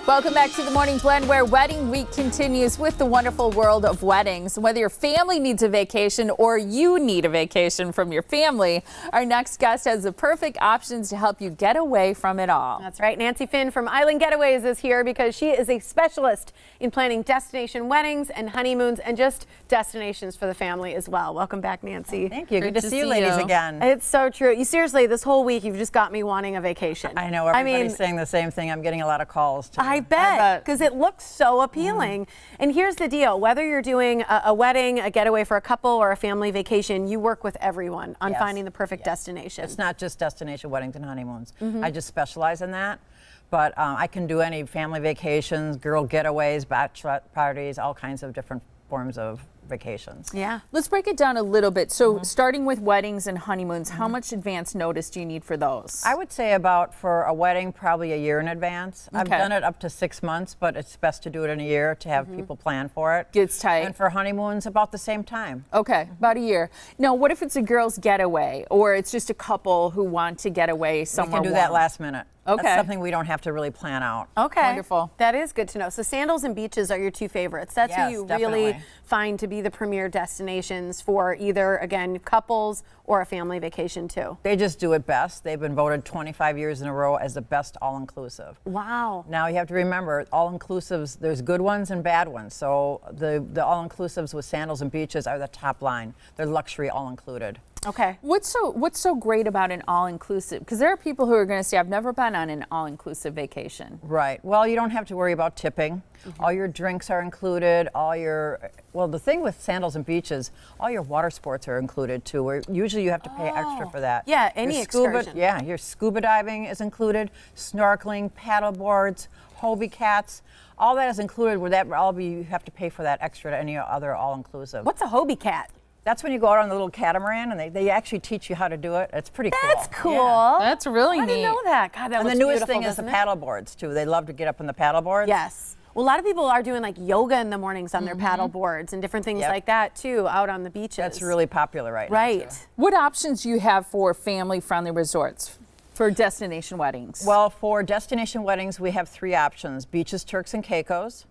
Welcome back to the Morning Blend, where wedding week continues with the wonderful world of weddings. Whether your family needs a vacation or you need a vacation from your family, our next guest has the perfect options to help you get away from it all. That's right. Nancy Finn from Island Getaways is here because she is a specialist in planning destination weddings and honeymoons and just destinations for the family as well. Welcome back, Nancy. Thank you. Good to see you ladies again. It's so true. You seriously, this whole week, you've just got me wanting a vacation. I know. Everybody's saying the same thing. I'm getting a lot of calls today. I bet, because it looks so appealing. And here's the deal. Whether you're doing a wedding, a getaway for a couple, or a family vacation, you work with everyone on finding the perfect destination. It's not just destination weddings and honeymoons. I just specialize in that. But I can do any family vacations, girl getaways, bachelorette parties, all kinds of different forms of vacations. Yeah. Let's break it down a little bit. So starting with weddings and honeymoons, how much advance notice do you need for those? I would say about, for a wedding, probably a year in advance. I've done it up to 6 months, but it's best to do it in a year to have people plan for it. Gets tight. And for honeymoons, about the same time. Okay, about a year. Now, what if it's a girl's getaway, or it's just a couple who want to get away somewhere? We can do that last minute. Okay. That's something we don't have to really plan out. Okay. Wonderful. That is good to know. So sandals and beaches are your two favorites. That's who you really find to be the premier destinations for either, again, couples or a family vacation too. They just do it best. They've been voted 25 years in a row as the best all-inclusive. Wow. Now you have to remember, all-inclusives, there's good ones and bad ones. So the all-inclusives with sandals and beaches are the top line. They're luxury all-included. Okay. What's so great about an all-inclusive? Because there are people who are going to say, I've never been on an all-inclusive vacation. Right. Well, you don't have to worry about tipping. All your drinks are included. Well, the thing with sandals and beaches, all your water sports are included too, where usually you have to pay extra for that. Yeah, any excursion. Yeah, your scuba diving is included, snorkeling, paddle boards, Hobie cats. All that is included. Where that all be, you have to pay for that extra to any other all-inclusive. What's a Hobie cat? That's when you go out on the little catamaran and they actually teach you how to do it. It's pretty cool. That's cool. Yeah. That's really neat. I didn't know that. God, that and the newest thing is the paddle boards too. They love to get up on the paddle boards. Yes. Well, a lot of people are doing like yoga in the mornings on their paddle boards and different things like that too, out on the beaches. That's really popular right now. Right. What options do you have for family-friendly resorts for destination weddings? Well, for destination weddings, we have 3 options: Beaches, Turks, and Caicos.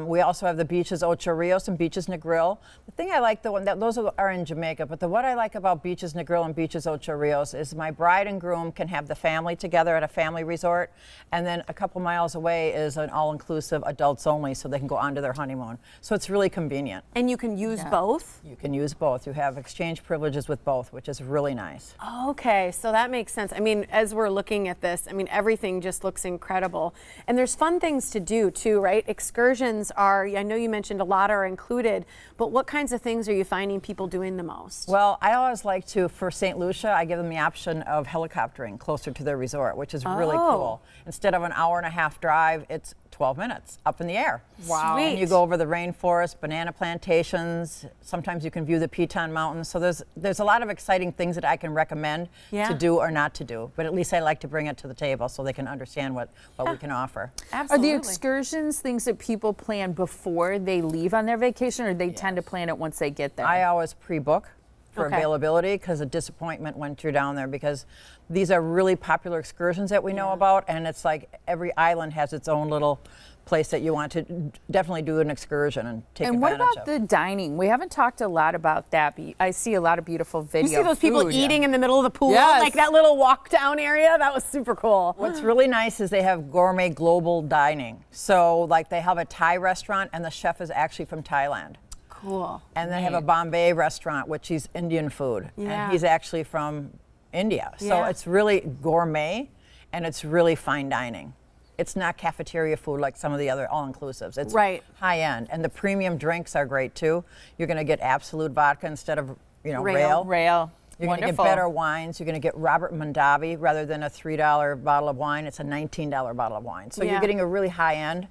We also have the Beaches Ocho Rios and Beaches Negril. The thing I like, those are in Jamaica, but what I like about Beaches Negril and Beaches Ocho Rios is my bride and groom can have the family together at a family resort, and then a couple miles away is an all-inclusive adults only, so they can go on to their honeymoon. So it's really convenient. And you can use both? You can use both. You have exchange privileges with both, which is really nice. Okay, so that makes sense. I mean, as we're looking at this, I mean, everything just looks incredible. And there's fun things to do too, right? Excursions are, I know you mentioned a lot are included, but what kinds of things are you finding people doing the most? Well, I always like to, for St. Lucia, I give them the option of helicoptering closer to their resort, which is really cool. Instead of an hour-and-a-half drive, it's 12 minutes up in the air. Wow. And you go over the rainforest, banana plantations. Sometimes you can view the Piton Mountains. So there's a lot of exciting things that I can recommend to do or not to do. But at least I like to bring it to the table so they can understand what we can offer. Absolutely. Are the excursions things that people plan before they leave on their vacation, or they tend to plan it once they get there? I always pre-book for availability, because of disappointment when you're down there, because these are really popular excursions that we know about, and it's like every island has its own little place that you want to definitely do an excursion and take advantage of. And what about the dining? We haven't talked a lot about that, but I see a lot of beautiful videos. You see those people eating in the middle of the pool? Yes. Like that little walk down area? That was super cool. What's really nice is they have gourmet global dining. So like they have a Thai restaurant and the chef is actually from Thailand. Cool. And they have a Bombay restaurant, which is Indian food. Yeah. And he's actually from India. So it's really gourmet and it's really fine dining. It's not cafeteria food like some of the other all-inclusives. It's high end. And the premium drinks are great too. You're going to get Absolute vodka instead of, Rail. You're going to get better wines. You're going to get Robert Mondavi rather than a $3 bottle of wine. It's a $19 bottle of wine. So you're getting a really high end.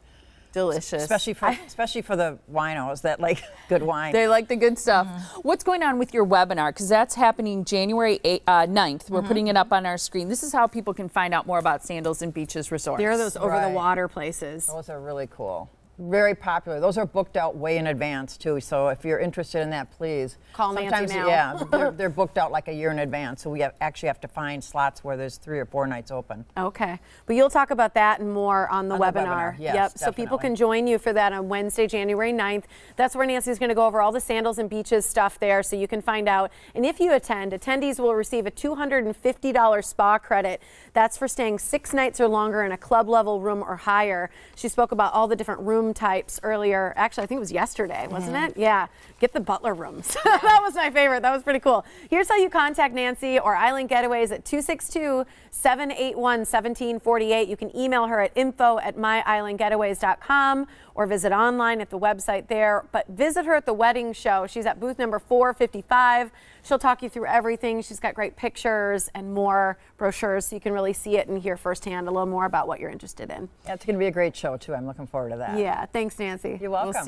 Delicious. Especially for the winos that like good wine. They like the good stuff. What's going on with your webinar? Because that's happening January 9th. We're putting it up on our screen. This is how people can find out more about Sandals and Beaches Resorts. There are those over-the-water places. Those are really cool. Very popular. Those are booked out way in advance too. So if you're interested in that, please call Nancy sometimes, now. Yeah, they're booked out like a year in advance. So we actually have to find slots where there's 3 or 4 nights open. Okay, but you'll talk about that and more on the webinar. Yes, yep. So people can join you for that on Wednesday, January 9th. That's where Nancy's going to go over all the Sandals and Beaches stuff there, so you can find out. And if you attend, attendees will receive a $250 spa credit. That's for staying 6 nights or longer in a club level room or higher. She spoke about all the different room types earlier. Actually, I think it was yesterday, wasn't it? Yeah. Get the butler rooms. That was my favorite. That was pretty cool. Here's how you contact Nancy or Island Getaways at 262-781-1748. You can email her at info@myislandgetaways.com or visit online at the website there. But visit her at the wedding show. She's at booth number 455. She'll talk you through everything. She's got great pictures and more brochures so you can really see it and hear firsthand a little more about what you're interested in. Yeah, it's going to be a great show too. I'm looking forward to that. Yeah, thanks, Nancy. You're welcome. We'll see you